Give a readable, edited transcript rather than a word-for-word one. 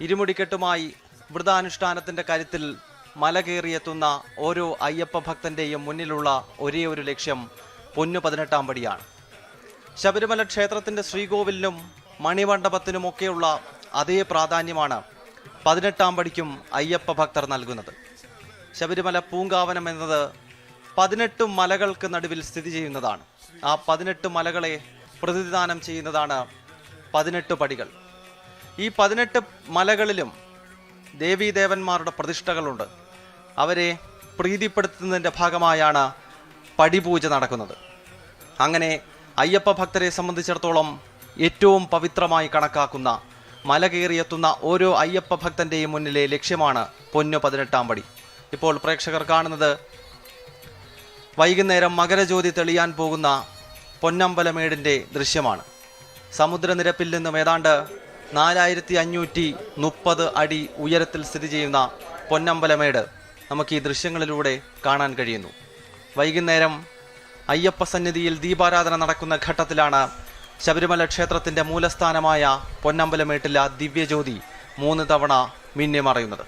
ഇരുമുടിക്കെട്ടുമായി വ്രതാനുഷ്ഠാനത്തിൻ്റെ കരുത്തിൽ മല കയറിയെത്തുന്ന ഓരോ അയ്യപ്പ ഭക്തൻ്റെയും മുന്നിലുള്ള ഒരേ ഒരു ലക്ഷ്യം പൊന്നു 18-ാം പടിയാണ്. ശബരിമല ക്ഷേത്രത്തിൻ്റെ ശ്രീകോവിലിനും മണിമണ്ഡപത്തിനുമൊക്കെയുള്ള അതേ പ്രാധാന്യമാണ് 18-ാം പടിക്കും അയ്യപ്പ ഭക്തർ നൽകുന്നത്. ശബരിമല പൂങ്കാവനം എന്നത് 18 മലകൾക്ക് നടുവിൽ സ്ഥിതി ചെയ്യുന്നതാണ്. ആ 18 മലകളെ പ്രതിനിധാനം ചെയ്യുന്നതാണ് 18 പടികൾ. ഈ 18 മലകളിലും ദേവീദേവന്മാരുടെ പ്രതിഷ്ഠകളുണ്ട്. അവരെ പ്രീതിപ്പെടുത്തുന്നതിൻ്റെ ഭാഗമായാണ് പടിപൂജ നടക്കുന്നത്. അങ്ങനെ അയ്യപ്പ ഭക്തരെ സംബന്ധിച്ചിടത്തോളം ഏറ്റവും പവിത്രമായി കണക്കാക്കുന്ന മല കയറിയെത്തുന്ന ഓരോ അയ്യപ്പ ഭക്തൻ്റെയും മുന്നിലെ ലക്ഷ്യമാണ് പൊന്നു 18-ാം പടി. ഇപ്പോൾ പ്രേക്ഷകർ കാണുന്നത് വൈകുന്നേരം മകരജ്യോതി തെളിയാൻ പോകുന്ന പൊന്നമ്പലമേടിൻ്റെ ദൃശ്യമാണ്. സമുദ്രനിരപ്പിൽ നിന്നും ഏതാണ്ട് 4530 അടി ഉയരത്തിൽ സ്ഥിതി ചെയ്യുന്ന പൊന്നമ്പലമേട് നമുക്ക് ഈ ദൃശ്യങ്ങളിലൂടെ കാണാൻ കഴിയുന്നു. വൈകുന്നേരം അയ്യപ്പ സന്നിധിയിൽ ദീപാരാധന നടക്കുന്ന ഘട്ടത്തിലാണ് ശബരിമല ക്ഷേത്രത്തിൻ്റെ മൂലസ്ഥാനമായ പൊന്നമ്പലമേട്ടിലെ ദിവ്യജ്യോതി 3 തവണ മിന്നി മറയുന്നത്.